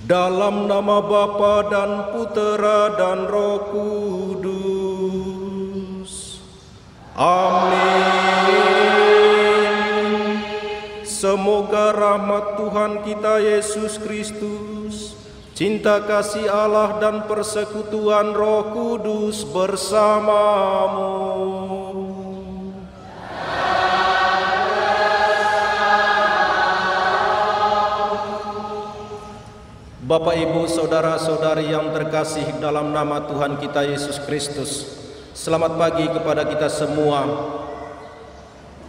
Dalam nama Bapa dan Putera dan Roh Kudus. Amin. Semoga rahmat Tuhan kita Yesus Kristus, cinta kasih Allah dan persekutuan Roh Kudus bersamamu. Bapak, Ibu, saudara-saudari yang terkasih dalam nama Tuhan kita Yesus Kristus, selamat pagi kepada kita semua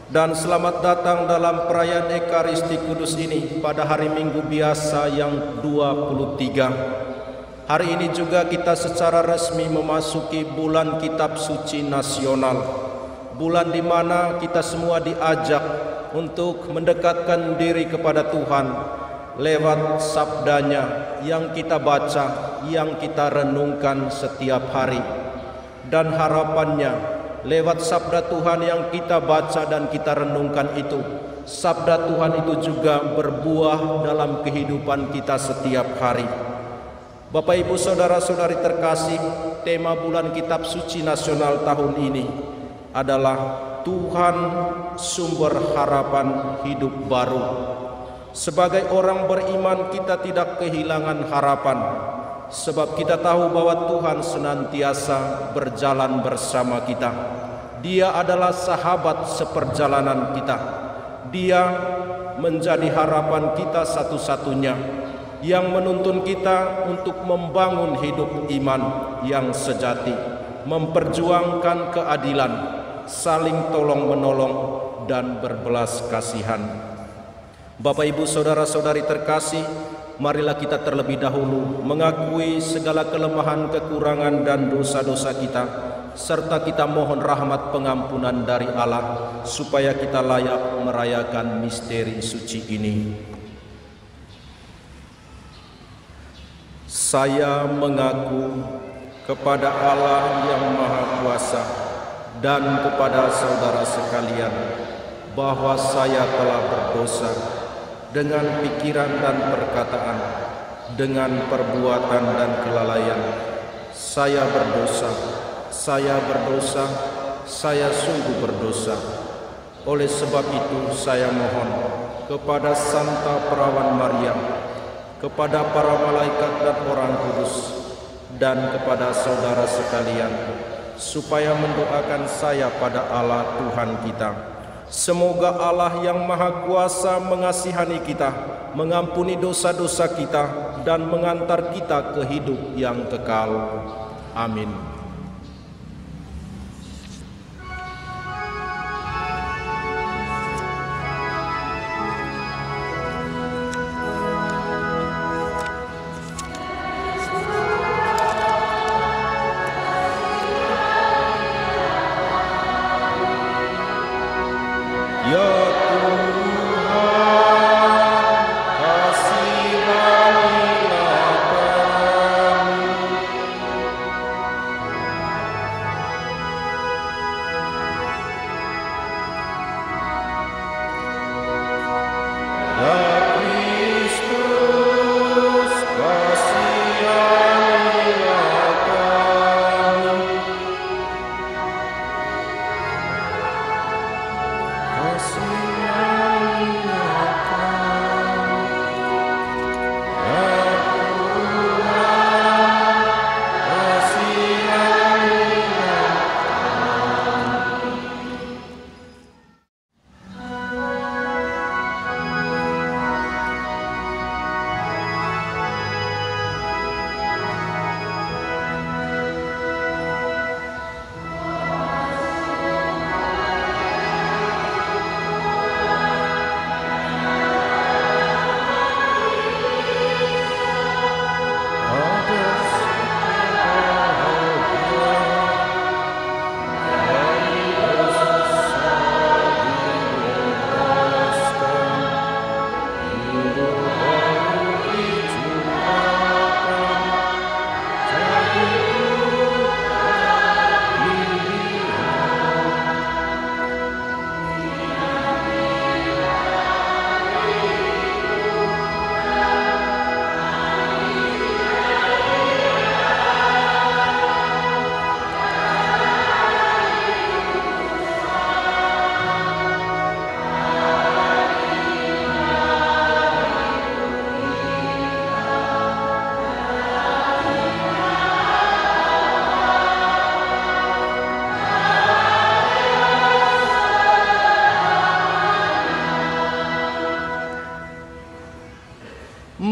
dan selamat datang dalam perayaan Ekaristi Kudus ini pada hari Minggu biasa yang 23. Hari ini juga kita secara resmi memasuki bulan Kitab Suci Nasional, bulan di mana kita semua diajak untuk mendekatkan diri kepada Tuhan lewat sabdanya yang kita baca, yang kita renungkan setiap hari. Dan harapannya lewat sabda Tuhan yang kita baca dan kita renungkan itu, sabda Tuhan itu juga berbuah dalam kehidupan kita setiap hari. Bapak, Ibu, saudara-saudari terkasih, tema bulan Kitab Suci Nasional tahun ini adalah Tuhan sumber harapan hidup baru. Sebagai orang beriman, kita tidak kehilangan harapan, sebab kita tahu bahwa Tuhan senantiasa berjalan bersama kita. Dia adalah sahabat seperjalanan kita. Dia menjadi harapan kita satu-satunya, yang menuntun kita untuk membangun hidup iman yang sejati, memperjuangkan keadilan, saling tolong-menolong, dan berbelas kasihan. Bapak, Ibu, saudara-saudari terkasih, marilah kita terlebih dahulu mengakui segala kelemahan, kekurangan, dan dosa-dosa kita, serta kita mohon rahmat pengampunan dari Allah, supaya kita layak merayakan misteri suci ini. Saya mengaku kepada Allah yang Maha Kuasa dan kepada saudara sekalian bahwa saya telah berdosa dengan pikiran dan perkataan, dengan perbuatan dan kelalaian. Saya berdosa, saya sungguh berdosa. Oleh sebab itu saya mohon kepada Santa Perawan Maria, kepada para malaikat dan orang kudus, dan kepada saudara sekalian, supaya mendoakan saya pada Allah Tuhan kita. Semoga Allah yang Maha Kuasa mengasihani kita, mengampuni dosa-dosa kita, dan mengantar kita ke hidup yang kekal. Amin.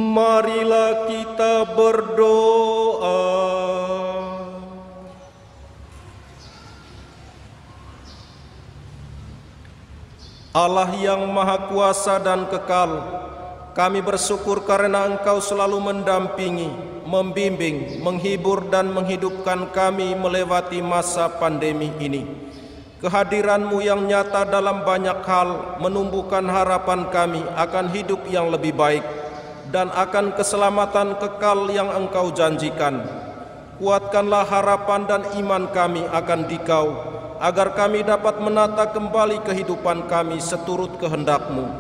Marilah kita berdoa. Allah yang Maha Kuasa dan Kekal, kami bersyukur karena Engkau selalu mendampingi, membimbing, menghibur dan menghidupkan kami melewati masa pandemi ini. Kehadiran-Mu yang nyata dalam banyak hal menumbuhkan harapan kami akan hidup yang lebih baik dan akan keselamatan kekal yang Engkau janjikan. Kuatkanlah harapan dan iman kami akan Dikau, agar kami dapat menata kembali kehidupan kami seturut kehendak-Mu.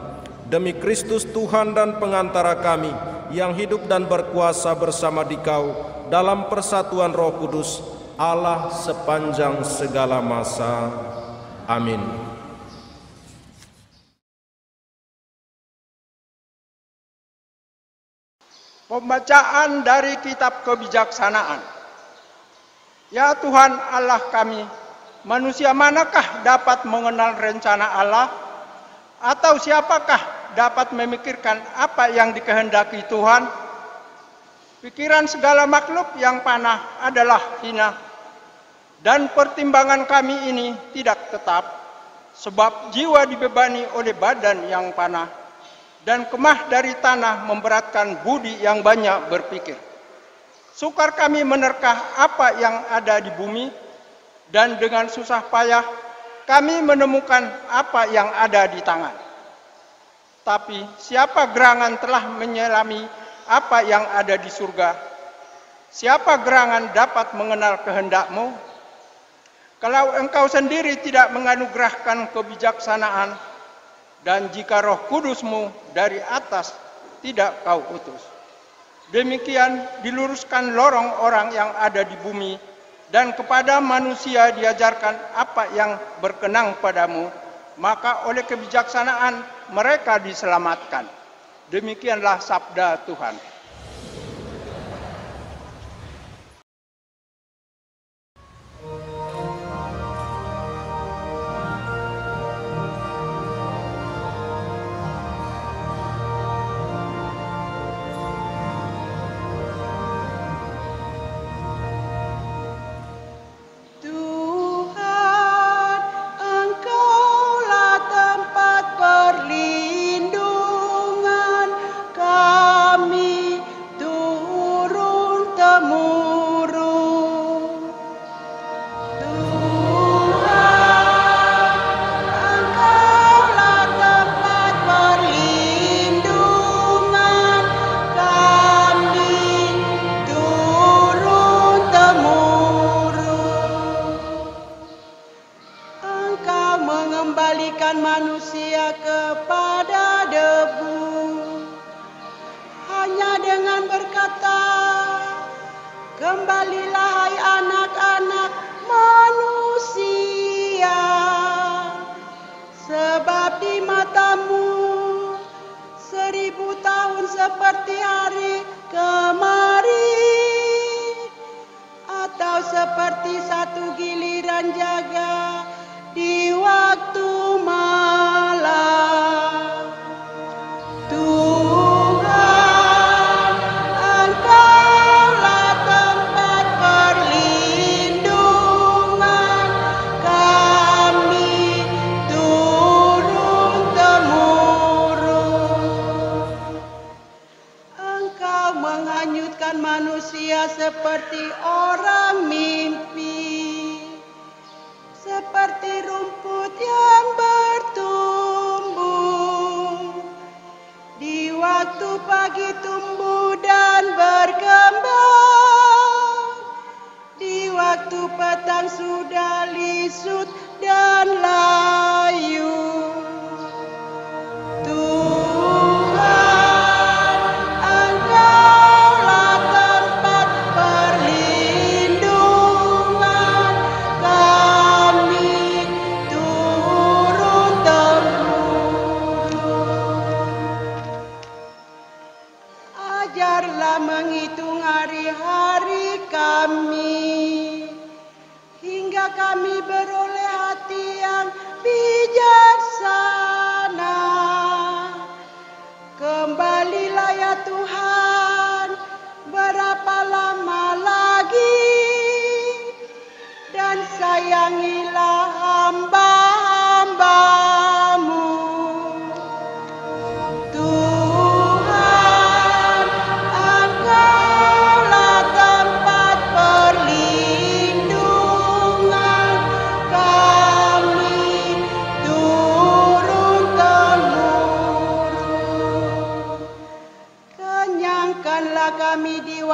Demi Kristus Tuhan dan pengantara kami, yang hidup dan berkuasa bersama Dikau dalam persatuan Roh Kudus, Allah sepanjang segala masa. Amin. Pembacaan dari Kitab Kebijaksanaan. Ya Tuhan Allah kami, manusia manakah dapat mengenal rencana Allah? Atau siapakah dapat memikirkan apa yang dikehendaki Tuhan? Pikiran segala makhluk yang panah adalah hina, dan pertimbangan kami ini tidak tetap, sebab jiwa dibebani oleh badan yang panah, dan kemah dari tanah memberatkan budi yang banyak berpikir. Sukar kami menerkah apa yang ada di bumi, dan dengan susah payah kami menemukan apa yang ada di tangan. Tapi siapa gerangan telah menyelami apa yang ada di surga? Siapa gerangan dapat mengenal kehendak-Mu? Kalau Engkau sendiri tidak menganugerahkan kebijaksanaan, dan jika Roh Kudus-Mu dari atas tidak Kau utus, demikian diluruskan lorong orang yang ada di bumi, dan kepada manusia diajarkan apa yang berkenang padamu, maka oleh kebijaksanaan mereka diselamatkan. Demikianlah sabda Tuhan. Manusia kepada debu, hanya dengan berkata, kembalilah hai anak-anak manusia, sebab di matamu 1000 tahun seperti hari kemarin, atau seperti satu giliran jaga di waktu malam. Tuhan, Engkaulah tempat perlindungan kami turun-temurun. Engkau menghanyutkan manusia seperti orang mimpi, seperti rumput yang bertumbuh, di waktu pagi tumbuh dan berkembang, di waktu petang sudah lisut dan layu. Tuhan, Engkaulah tempat perlindungan kami turun-temurun. Ajarlah menghitung hari-hari kami, hingga kami beroleh hati yang bijaksana. Kembalilah ya Tuhan,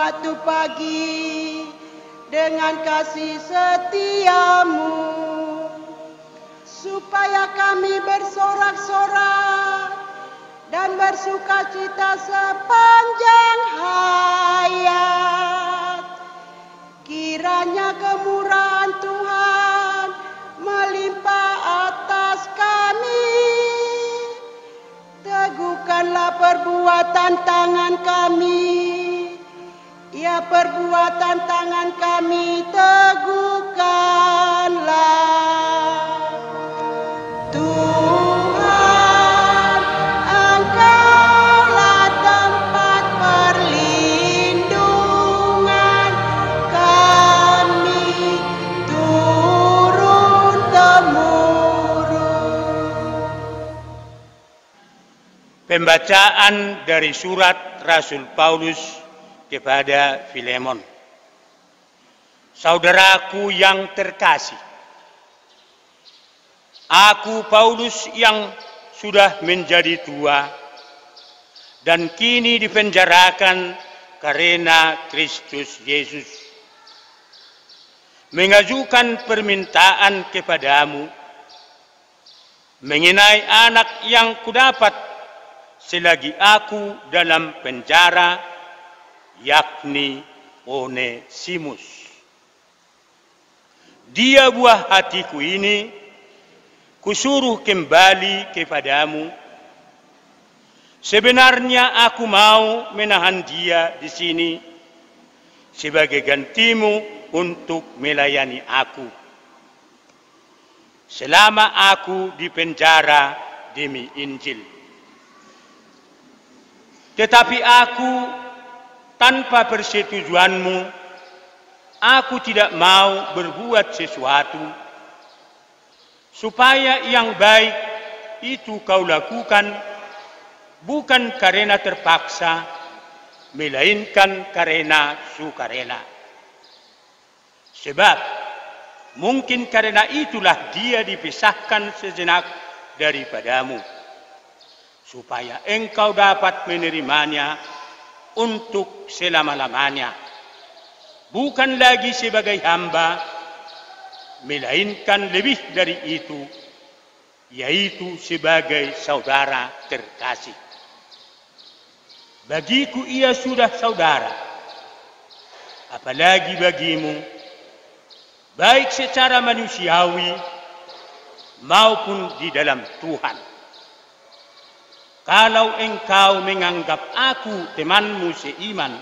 waktu pagi dengan kasih setiamu, supaya kami bersorak-sorak dan bersuka cita sepanjang hayat. Kiranya kemurahan Tuhan melimpah atas kami. Teguhkanlah perbuatan tangan kami. Ya, perbuatan tangan kami teguhkanlah. Tuhan, Engkaulah tempat perlindungan kami turun-temurun. Pembacaan dari surat Rasul Paulus kepada Filemon. Saudaraku yang terkasih, aku Paulus yang sudah menjadi tua dan kini dipenjarakan karena Kristus Yesus, mengajukan permintaan kepadamu mengenai anak yang kudapat selagi aku dalam penjara, yakni Onesimus. Dia buah hatiku ini kusuruh kembali kepadamu. Sebenarnya aku mau menahan dia di sini sebagai gantimu untuk melayani aku selama aku di penjara demi Injil. Tetapi aku, tanpa persetujuanmu, aku tidak mau berbuat sesuatu supaya yang baik itu kau lakukan bukan karena terpaksa, melainkan karena sukarela. Sebab mungkin karena itulah dia dipisahkan sejenak daripadamu, supaya engkau dapat menerimanya untuk selama-lamanya, bukan lagi sebagai hamba, melainkan lebih dari itu, yaitu sebagai saudara terkasih. Bagiku ia sudah saudara, apalagi bagimu, baik secara manusiawi maupun di dalam Tuhan. Kalau engkau menganggap aku temanmu seiman,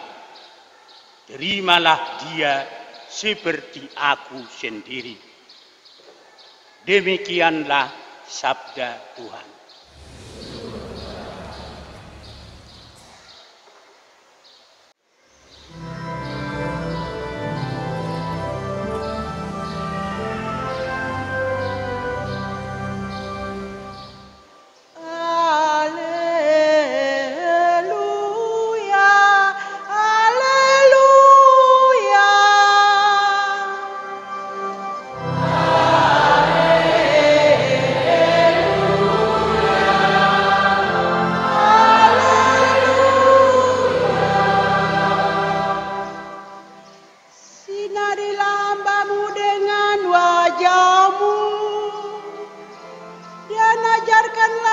terimalah dia seperti aku sendiri. Demikianlah sabda Tuhan.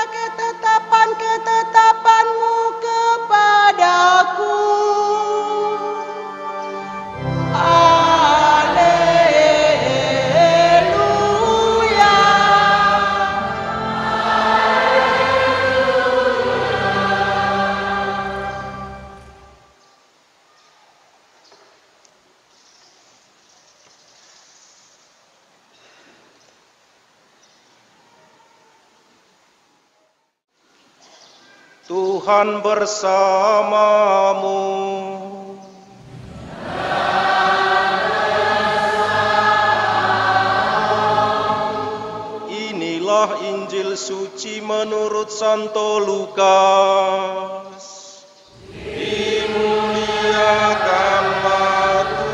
Ketetapan-ketetapanmu kepadaku. Haleluya. Tuhan bersamamu. Inilah Injil suci menurut Santo Lukas. Dimuliakanlah Tuhan.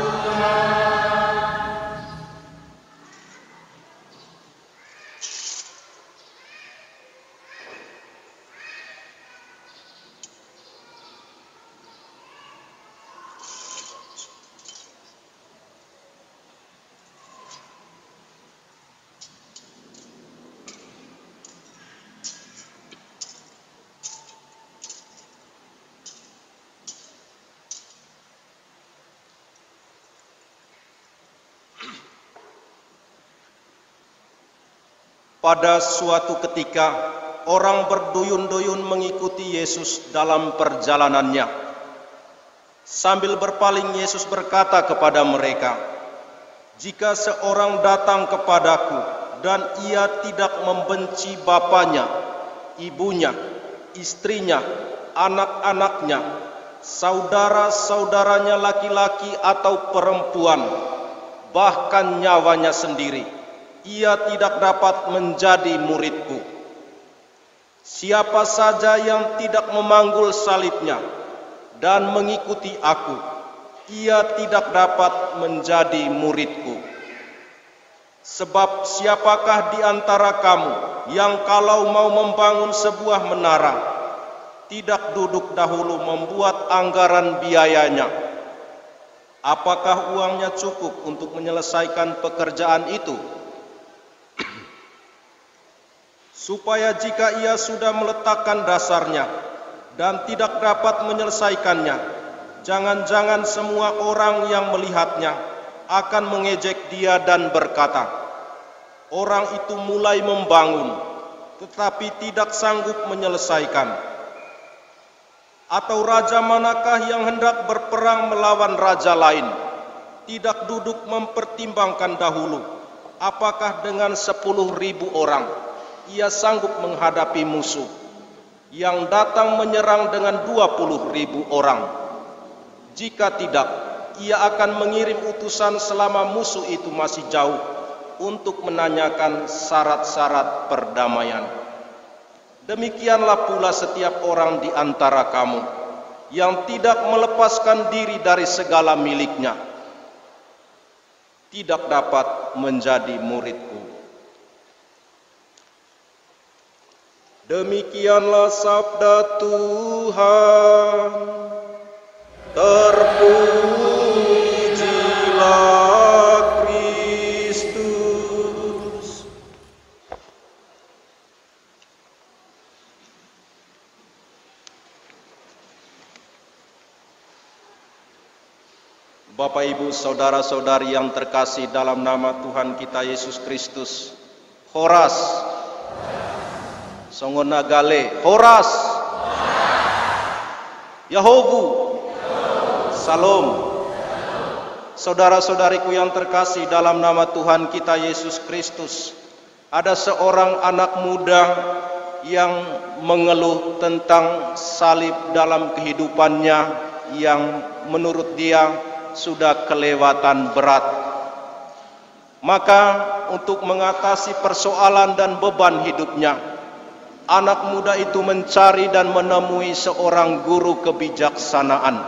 Pada suatu ketika, orang berduyun-duyun mengikuti Yesus dalam perjalanannya. Sambil berpaling, Yesus berkata kepada mereka, "Jika seorang datang kepadaku dan ia tidak membenci bapanya, ibunya, istrinya, anak-anaknya, saudara-saudaranya laki-laki atau perempuan, bahkan nyawanya sendiri, ia tidak dapat menjadi muridku. Siapa saja yang tidak memanggul salibnya dan mengikuti aku, ia tidak dapat menjadi muridku. Sebab siapakah di antara kamu yang kalau mau membangun sebuah menara, tidak duduk dahulu membuat anggaran biayanya? Apakah uangnya cukup untuk menyelesaikan pekerjaan itu? Supaya jika ia sudah meletakkan dasarnya dan tidak dapat menyelesaikannya, jangan-jangan semua orang yang melihatnya akan mengejek dia dan berkata, 'Orang itu mulai membangun, tetapi tidak sanggup menyelesaikan.' Atau raja manakah yang hendak berperang melawan raja lain, tidak duduk mempertimbangkan dahulu, apakah dengan 10.000 orang ia sanggup menghadapi musuh yang datang menyerang dengan 20.000 orang? Jika tidak, ia akan mengirim utusan selama musuh itu masih jauh untuk menanyakan syarat-syarat perdamaian. Demikianlah pula setiap orang di antara kamu yang tidak melepaskan diri dari segala miliknya, tidak dapat menjadi muridku." Demikianlah sabda Tuhan. Terpujilah Kristus. Bapak, Ibu, saudara-saudari yang terkasih dalam nama Tuhan kita Yesus Kristus, Horas, Songonagale, Horas, Yahovu, Salom. Saudara-saudariku yang terkasih dalam nama Tuhan kita Yesus Kristus, ada seorang anak muda yang mengeluh tentang salib dalam kehidupannya yang menurut dia sudah kelewatan berat. Maka untuk mengatasi persoalan dan beban hidupnya, anak muda itu mencari dan menemui seorang guru kebijaksanaan.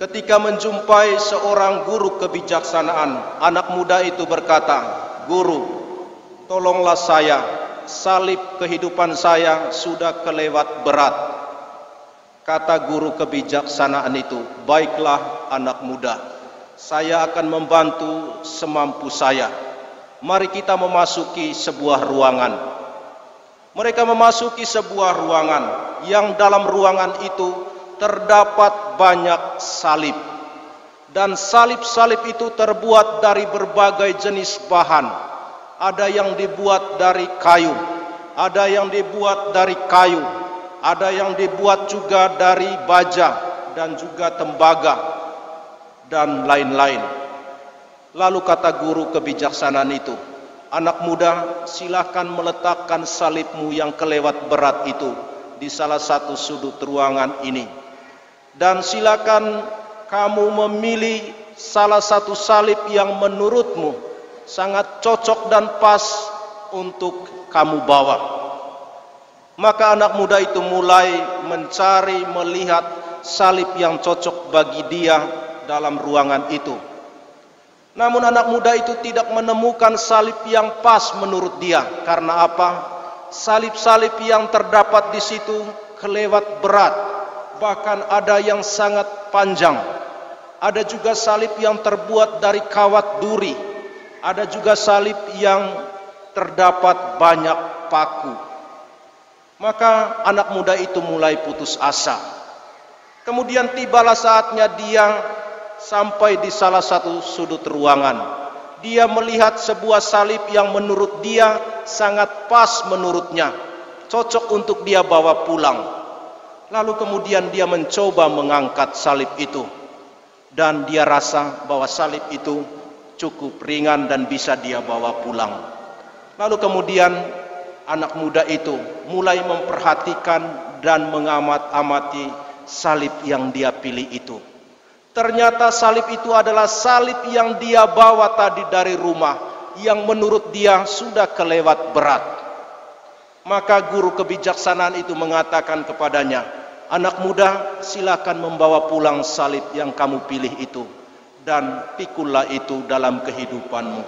Ketika menjumpai seorang guru kebijaksanaan, anak muda itu berkata, "Guru, tolonglah saya, salib kehidupan saya sudah kelewat berat." Kata guru kebijaksanaan itu, "Baiklah anak muda, saya akan membantu semampu saya. Mari kita memasuki sebuah ruangan." Mereka memasuki sebuah ruangan yang dalam ruangan itu terdapat banyak salib. Dan salib-salib itu terbuat dari berbagai jenis bahan. Ada yang dibuat dari kayu, ada yang dibuat dari kayu, ada yang dibuat juga dari baja dan juga tembaga dan lain-lain. Lalu kata guru kebijaksanaan itu, "Anak muda, silakan meletakkan salibmu yang kelewat berat itu di salah satu sudut ruangan ini. Dan silakan kamu memilih salah satu salib yang menurutmu sangat cocok dan pas untuk kamu bawa." Maka anak muda itu mulai mencari, melihat salib yang cocok bagi dia dalam ruangan itu. Namun anak muda itu tidak menemukan salib yang pas menurut dia. Karena apa? Salib-salib yang terdapat di situ kelewat berat. Bahkan ada yang sangat panjang. Ada juga salib yang terbuat dari kawat duri. Ada juga salib yang terdapat banyak paku. Maka anak muda itu mulai putus asa. Kemudian tibalah saatnya dia sampai di salah satu sudut ruangan. Dia melihat sebuah salib yang menurut dia sangat pas menurutnya, cocok untuk dia bawa pulang. Lalu kemudian dia mencoba mengangkat salib itu, dan dia rasa bahwa salib itu cukup ringan dan bisa dia bawa pulang. Lalu kemudian anak muda itu mulai memperhatikan dan mengamat-amati salib yang dia pilih itu. Ternyata salib itu adalah salib yang dia bawa tadi dari rumah, yang menurut dia sudah kelewat berat. Maka guru kebijaksanaan itu mengatakan kepadanya, "Anak muda, silakan membawa pulang salib yang kamu pilih itu, dan pikullah itu dalam kehidupanmu."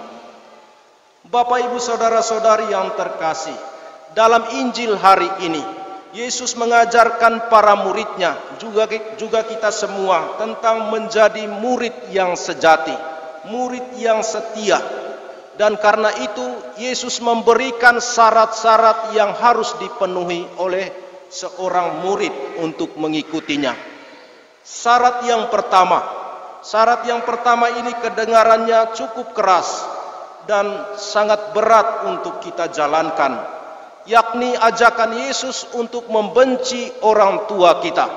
Bapak, Ibu, saudara-saudari yang terkasih, dalam Injil hari ini Yesus mengajarkan para muridnya, juga kita semua, tentang menjadi murid yang sejati, murid yang setia. Dan karena itu Yesus memberikan syarat-syarat yang harus dipenuhi oleh seorang murid untuk mengikutinya. Syarat yang pertama ini kedengarannya cukup keras dan sangat berat untuk kita jalankan, yakni ajakan Yesus untuk membenci orang tua kita,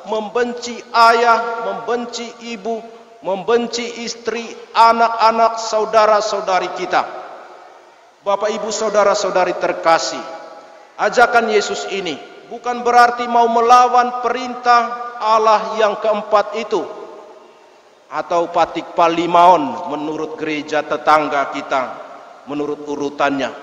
membenci ayah, membenci ibu, membenci istri, anak-anak, saudara-saudari kita. Bapak, Ibu, saudara-saudari terkasih, ajakan Yesus ini bukan berarti mau melawan perintah Allah yang keempat itu, atau patik palimaon menurut gereja tetangga kita, menurut urutannya.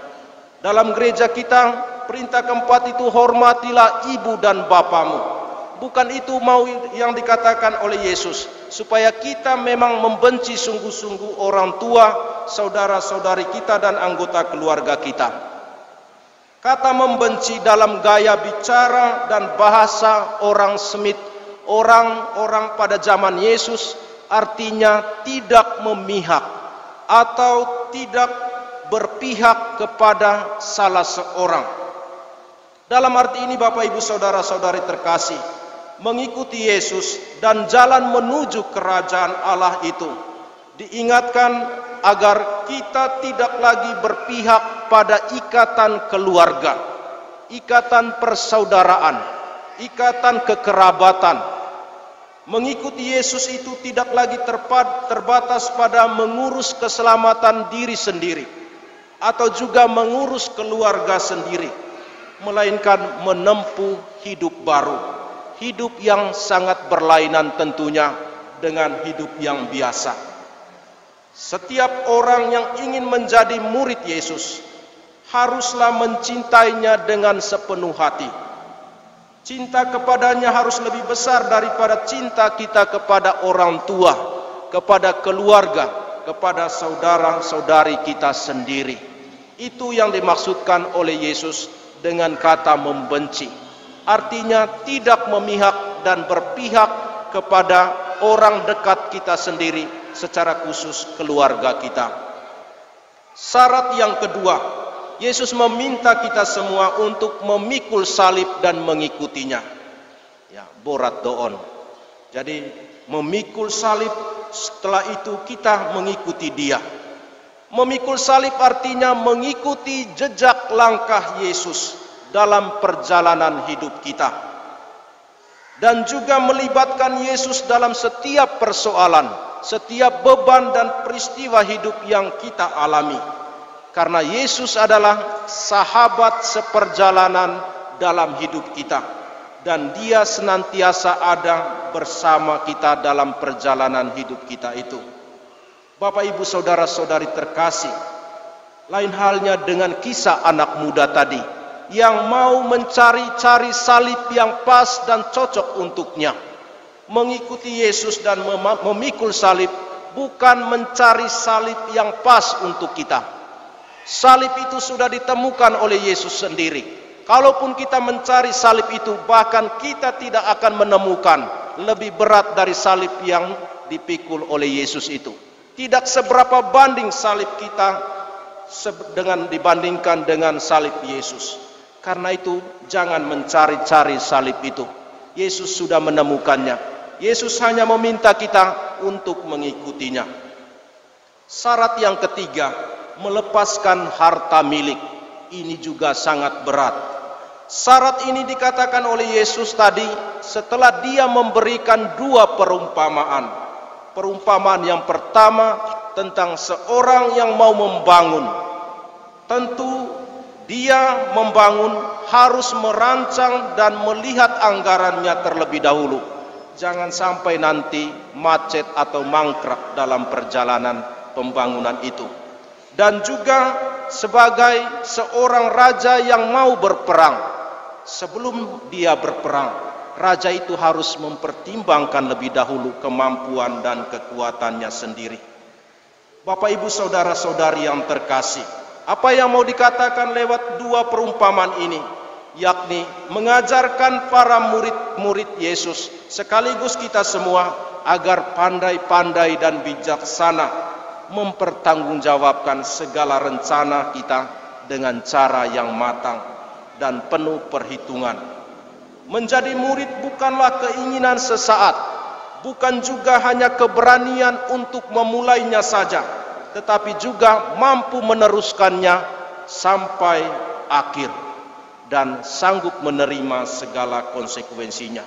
Dalam gereja kita, perintah keempat itu hormatilah ibu dan bapamu. Bukan itu mau yang dikatakan oleh Yesus, supaya kita memang membenci sungguh-sungguh orang tua, saudara-saudari kita dan anggota keluarga kita. Kata membenci dalam gaya bicara dan bahasa orang Semit, orang-orang pada zaman Yesus, artinya tidak memihak atau tidak berpihak kepada salah seorang. Dalam arti ini, Bapak, Ibu, saudara-saudari terkasih, mengikuti Yesus dan jalan menuju kerajaan Allah itu diingatkan agar kita tidak lagi berpihak pada ikatan keluarga, ikatan persaudaraan, ikatan kekerabatan. Mengikuti Yesus itu tidak lagi terbatas pada mengurus keselamatan diri sendiri atau juga mengurus keluarga sendiri, melainkan menempuh hidup baru, hidup yang sangat berlainan tentunya dengan hidup yang biasa. Setiap orang yang ingin menjadi murid Yesus haruslah mencintainya dengan sepenuh hati. Cinta kepadanya harus lebih besar daripada cinta kita kepada orang tua, kepada keluarga, kepada saudara-saudari kita sendiri. Itu yang dimaksudkan oleh Yesus dengan kata membenci. Artinya tidak memihak dan berpihak kepada orang dekat kita sendiri, secara khusus keluarga kita. Syarat yang kedua, Yesus meminta kita semua untuk memikul salib dan mengikutinya. Ya, borat doon. Jadi memikul salib, setelah itu kita mengikuti dia. Memikul salib artinya mengikuti jejak langkah Yesus dalam perjalanan hidup kita. Dan juga melibatkan Yesus dalam setiap persoalan, setiap beban dan peristiwa hidup yang kita alami. Karena Yesus adalah sahabat seperjalanan dalam hidup kita. Dan dia senantiasa ada bersama kita dalam perjalanan hidup kita itu. Bapak, Ibu, saudara-saudari terkasih, lain halnya dengan kisah anak muda tadi yang mau mencari-cari salib yang pas dan cocok untuknya. Mengikuti Yesus dan memikul salib bukan mencari salib yang pas untuk kita. Salib itu sudah ditemukan oleh Yesus sendiri. Kalaupun kita mencari salib itu, bahkan kita tidak akan menemukan lebih berat dari salib yang dipikul oleh Yesus itu. Tidak seberapa banding salib kita dibandingkan dengan salib Yesus. Karena itu jangan mencari-cari salib itu. Yesus sudah menemukannya. Yesus hanya meminta kita untuk mengikutinya. Syarat yang ketiga, melepaskan harta milik. Ini juga sangat berat. Syarat ini dikatakan oleh Yesus tadi setelah dia memberikan dua perumpamaan. Perumpamaan yang pertama tentang seorang yang mau membangun. Tentu dia membangun harus merancang dan melihat anggarannya terlebih dahulu. Jangan sampai nanti macet atau mangkrak dalam perjalanan pembangunan itu. Dan juga sebagai seorang raja yang mau berperang, sebelum dia berperang, raja itu harus mempertimbangkan lebih dahulu kemampuan dan kekuatannya sendiri. Bapak, Ibu, saudara-saudari yang terkasih, apa yang mau dikatakan lewat dua perumpamaan ini? Yakni mengajarkan para murid-murid Yesus sekaligus kita semua agar pandai-pandai dan bijaksana mempertanggungjawabkan segala rencana kita dengan cara yang matang dan penuh perhitungan. Menjadi murid bukanlah keinginan sesaat, bukan juga hanya keberanian untuk memulainya saja, tetapi juga mampu meneruskannya sampai akhir dan sanggup menerima segala konsekuensinya.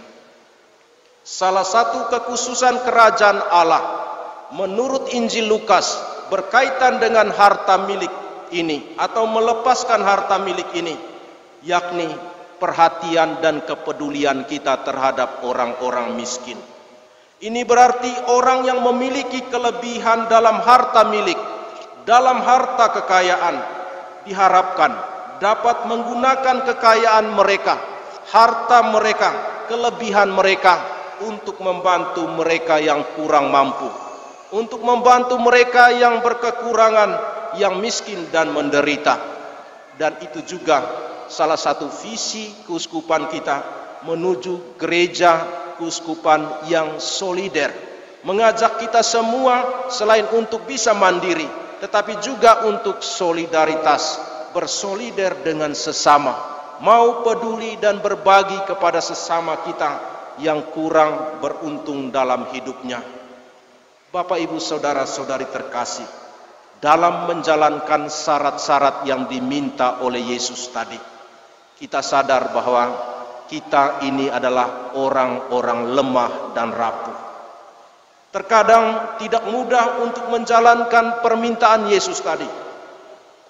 Salah satu kekhususan kerajaan Allah menurut Injil Lukas berkaitan dengan harta milik ini atau melepaskan harta milik ini, yakni perhatian dan kepedulian kita terhadap orang-orang miskin. Ini berarti orang yang memiliki kelebihan dalam harta milik, dalam harta kekayaan, diharapkan dapat menggunakan kekayaan mereka, harta mereka, kelebihan mereka untuk membantu mereka yang kurang mampu, untuk membantu mereka yang berkekurangan, yang miskin dan menderita. Dan itu juga salah satu visi keuskupan kita menuju gereja keuskupan yang solider, mengajak kita semua selain untuk bisa mandiri, tetapi juga untuk solidaritas, bersolider dengan sesama, mau peduli dan berbagi kepada sesama kita yang kurang beruntung dalam hidupnya. Bapak, Ibu, saudara-saudari terkasih, dalam menjalankan syarat-syarat yang diminta oleh Yesus tadi, kita sadar bahwa kita ini adalah orang-orang lemah dan rapuh. Terkadang tidak mudah untuk menjalankan permintaan Yesus tadi.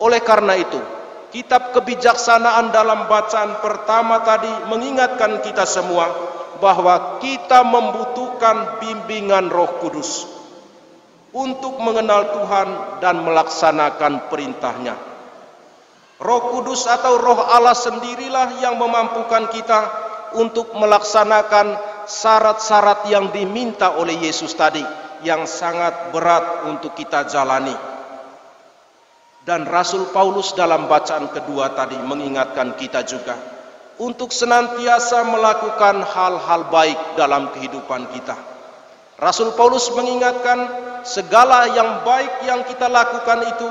Oleh karena itu, kitab kebijaksanaan dalam bacaan pertama tadi mengingatkan kita semua bahwa kita membutuhkan bimbingan Roh Kudus untuk mengenal Tuhan dan melaksanakan perintah-Nya. Roh Kudus atau Roh Allah sendirilah yang memampukan kita untuk melaksanakan syarat-syarat yang diminta oleh Yesus tadi, yang sangat berat untuk kita jalani. Dan Rasul Paulus dalam bacaan kedua tadi mengingatkan kita juga untuk senantiasa melakukan hal-hal baik dalam kehidupan kita. Rasul Paulus mengingatkan segala yang baik yang kita lakukan itu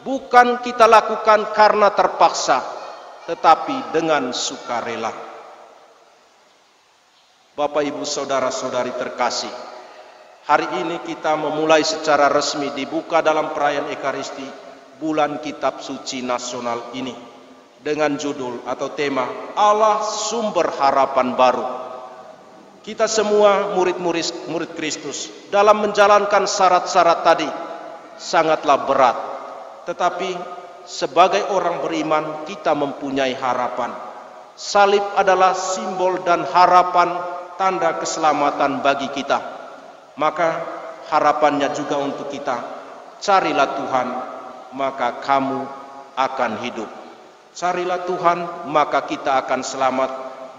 bukan kita lakukan karena terpaksa, tetapi dengan sukarela. Bapak, Ibu, saudara-saudari terkasih, hari ini kita memulai secara resmi dibuka dalam perayaan Ekaristi bulan Kitab Suci Nasional ini dengan judul atau tema Allah Sumber Harapan Baru. Kita semua murid Kristus dalam menjalankan syarat-syarat tadi sangatlah berat. Tetapi sebagai orang beriman kita mempunyai harapan. Salib adalah simbol dan harapan, tanda keselamatan bagi kita. Maka harapannya juga untuk kita, carilah Tuhan, maka kamu akan hidup. Carilah Tuhan, maka kita akan selamat.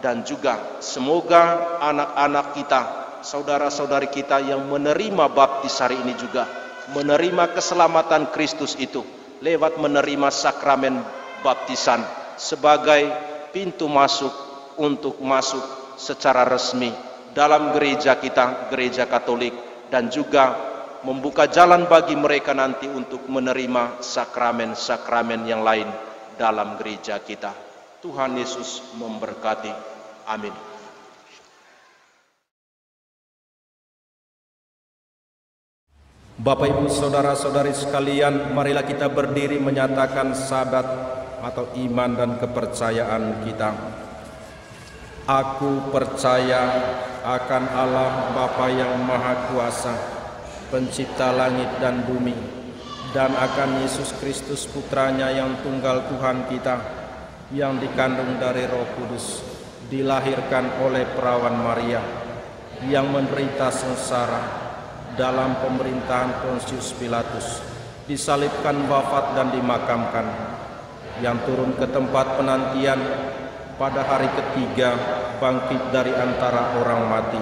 Dan juga semoga anak-anak kita, saudara-saudari kita yang menerima baptis hari ini juga menerima keselamatan Kristus itu lewat menerima sakramen baptisan sebagai pintu masuk untuk masuk secara resmi dalam gereja kita, gereja Katolik, dan juga membuka jalan bagi mereka nanti untuk menerima sakramen-sakramen yang lain dalam gereja kita. Tuhan Yesus memberkati. Amin. Bapak, Ibu, saudara-saudari sekalian, marilah kita berdiri menyatakan syahadat atau iman dan kepercayaan kita. Aku percaya akan Allah Bapa yang Maha Kuasa, pencipta langit dan bumi, dan akan Yesus Kristus Putranya yang tunggal Tuhan kita, yang dikandung dari Roh Kudus, dilahirkan oleh perawan Maria, yang menderita sengsara dalam pemerintahan Pontius Pilatus, disalibkan, wafat dan dimakamkan, yang turun ke tempat penantian, pada hari ketiga bangkit dari antara orang mati,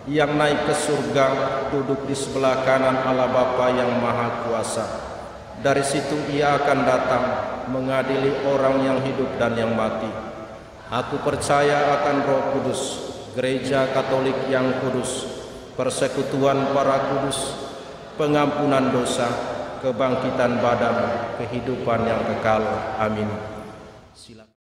yang naik ke surga, duduk di sebelah kanan Allah Bapa yang Maha Kuasa. Dari situ Ia akan datang mengadili orang yang hidup dan yang mati. Aku percaya akan Roh Kudus, Gereja Katolik yang kudus, persekutuan para kudus, pengampunan dosa, kebangkitan badan, kehidupan yang kekal. Amin. Silakan.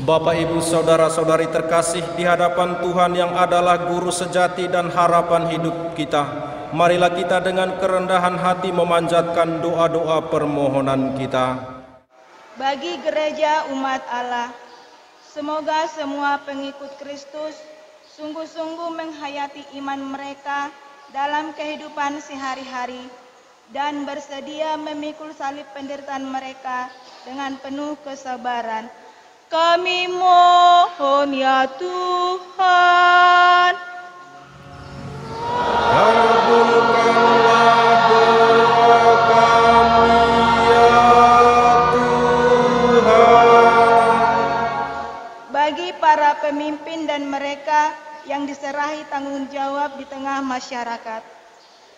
Bapak, Ibu, saudara-saudari terkasih di hadapan Tuhan yang adalah guru sejati dan harapan hidup kita, marilah kita dengan kerendahan hati memanjatkan doa-doa permohonan kita. Bagi gereja umat Allah, semoga semua pengikut Kristus sungguh-sungguh menghayati iman mereka dalam kehidupan sehari-hari dan bersedia memikul salib penderitaan mereka dengan penuh kesabaran. Kami mohon ya Tuhan. Kabulkanlah doa kami ya Tuhan. Bagi para pemimpin dan mereka yang diserahi tanggung jawab di tengah masyarakat,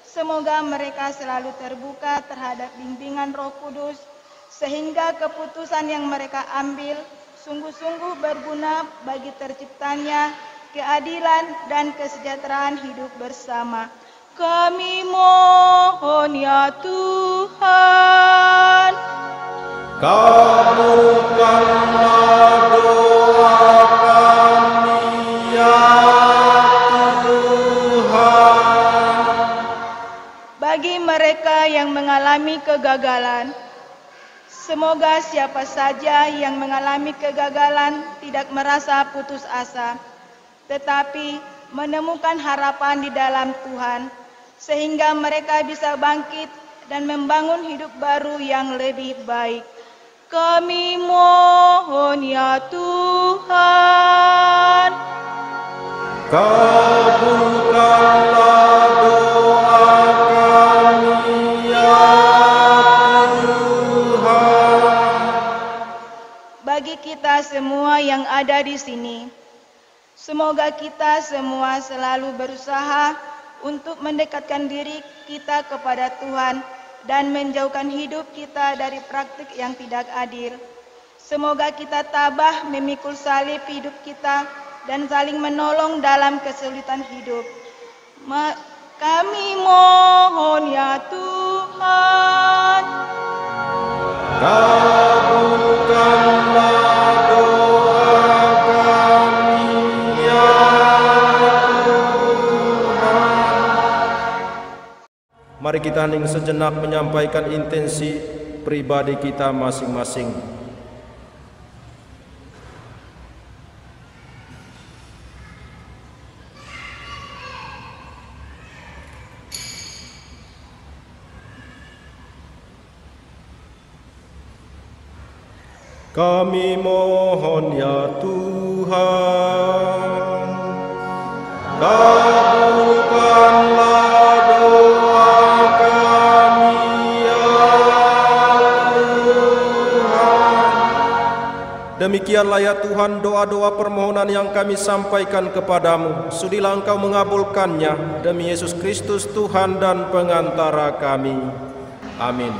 semoga mereka selalu terbuka terhadap bimbingan Roh Kudus, sehingga keputusan yang mereka ambil sungguh-sungguh berguna bagi terciptanya keadilan dan kesejahteraan hidup bersama. Kami mohon ya Tuhan. Kabulkanlah doa kami ya Tuhan. Bagi mereka yang mengalami kegagalan, semoga siapa saja yang mengalami kegagalan tidak merasa putus asa, tetapi menemukan harapan di dalam Tuhan, sehingga mereka bisa bangkit dan membangun hidup baru yang lebih baik. Kami mohon ya Tuhan. Kabulkanlah doa kami ya Bagi kita semua yang ada di sini, semoga kita semua selalu berusaha untuk mendekatkan diri kita kepada Tuhan dan menjauhkan hidup kita dari praktik yang tidak adil. Semoga kita tabah memikul salib hidup kita dan saling menolong dalam kesulitan hidup. Kami mohon ya Tuhan. Kabulkanlah doa kami ya Tuhan. Mari kita hening sejenak menyampaikan intensi pribadi kita masing-masing. Kami mohon ya Tuhan, kabulkanlah doa kami ya Tuhan. Demikianlah ya Tuhan doa-doa permohonan yang kami sampaikan kepadamu. Sudilah Engkau mengabulkannya demi Yesus Kristus Tuhan dan pengantara kami. Amin.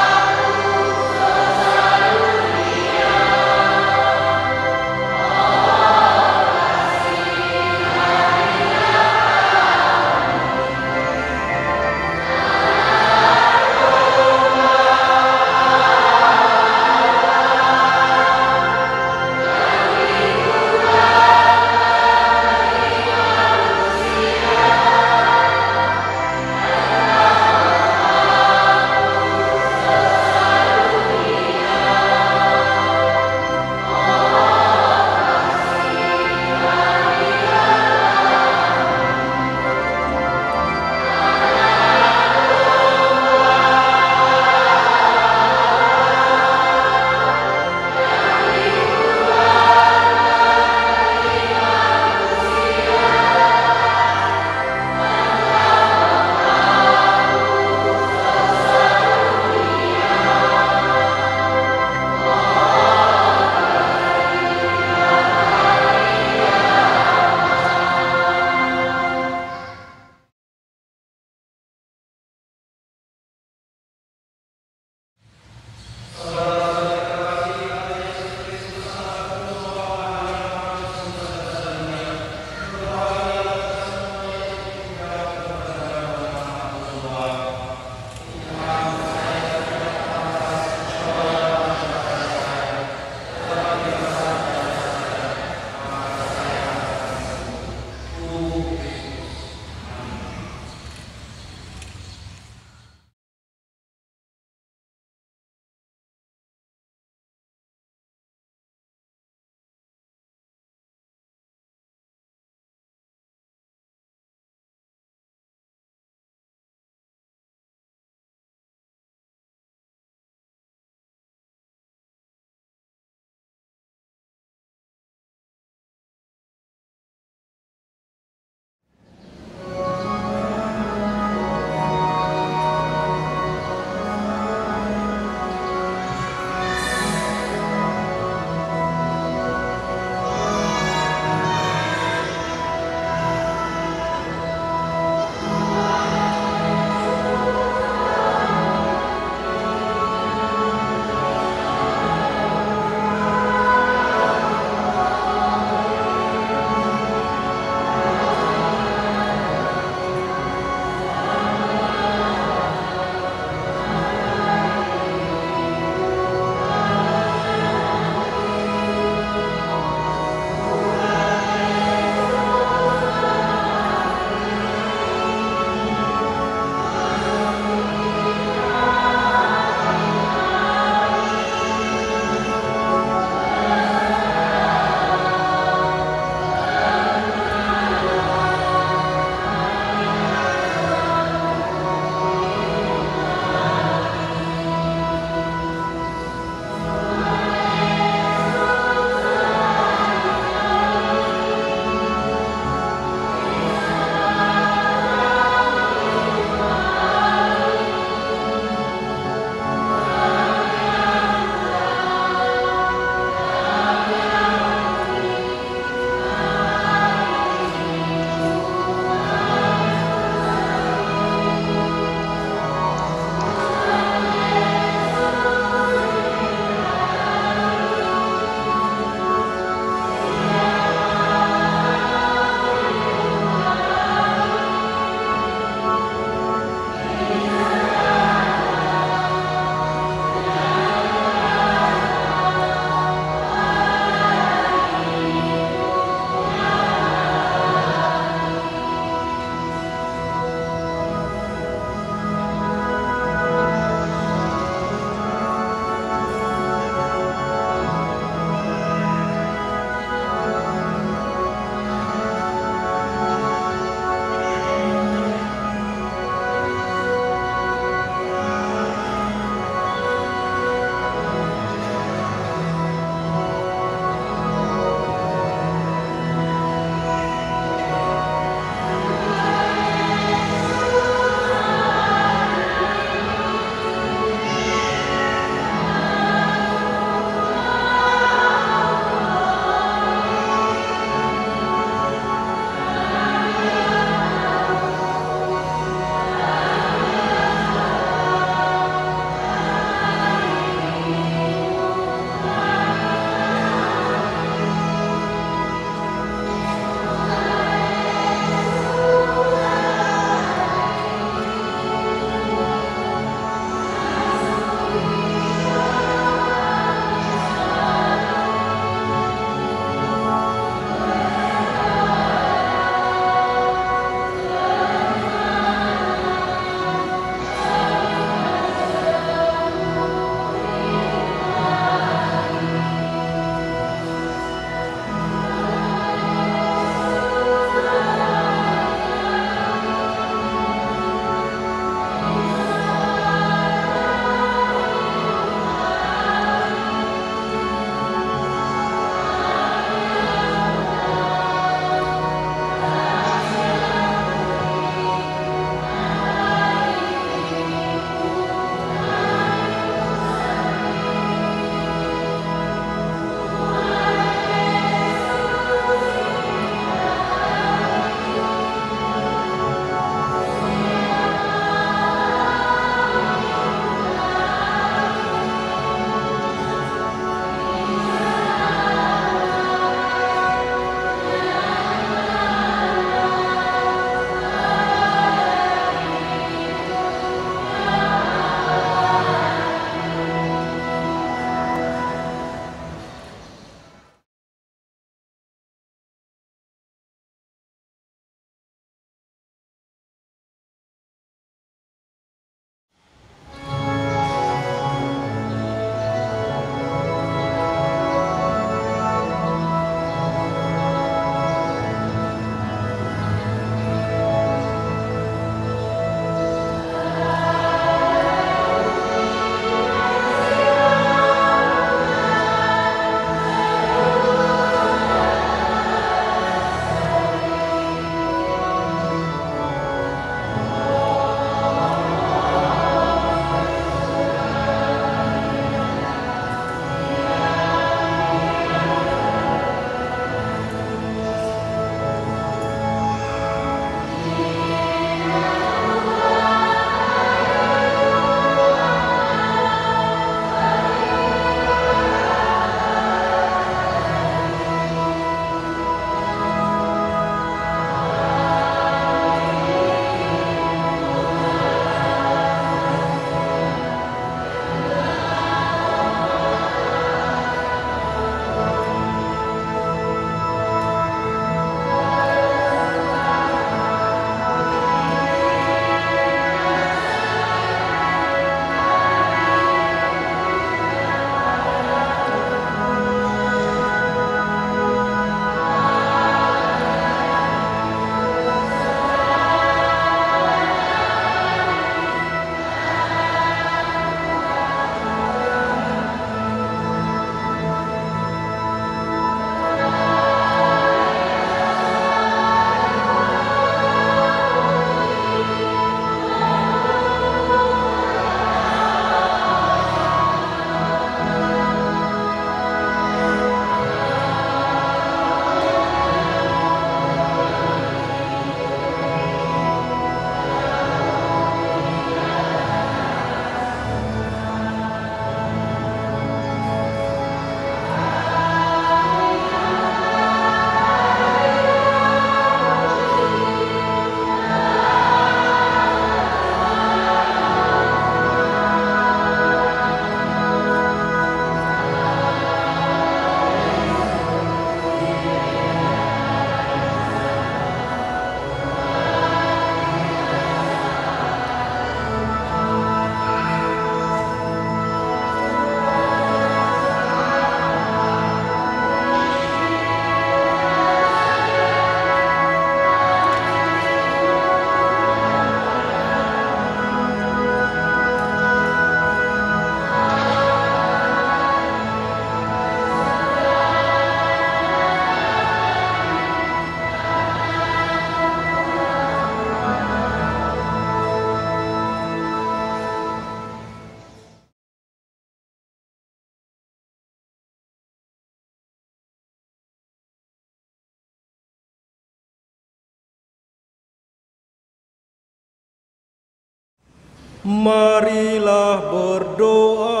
Marilah berdoa.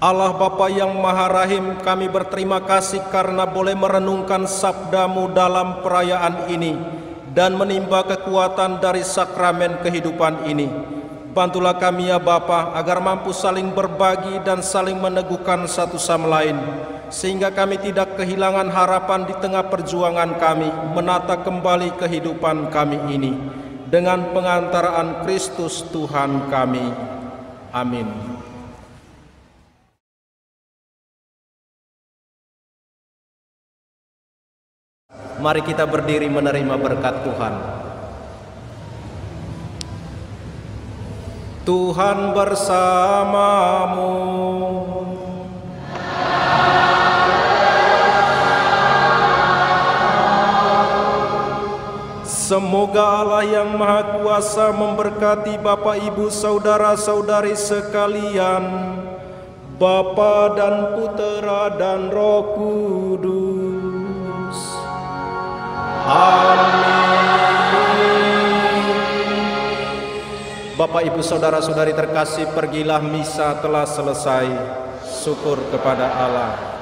Allah Bapa yang Maha Rahim, kami berterima kasih karena boleh merenungkan sabda-Mu dalam perayaan ini dan menimba kekuatan dari sakramen kehidupan ini. Bantulah kami ya Bapa agar mampu saling berbagi dan saling meneguhkan satu sama lain, sehingga kami tidak kehilangan harapan di tengah perjuangan kami menata kembali kehidupan kami ini dengan pengantaraan Kristus Tuhan kami. Amin. Mari kita berdiri menerima berkat Tuhan. Tuhan bersamamu. Semoga Allah yang Maha Kuasa memberkati Bapak, Ibu, saudara-saudari sekalian, Bapa dan Putera dan Roh Kudus. Amin. Bapak, Ibu, saudara-saudari terkasih, pergilah, misa telah selesai. Syukur kepada Allah.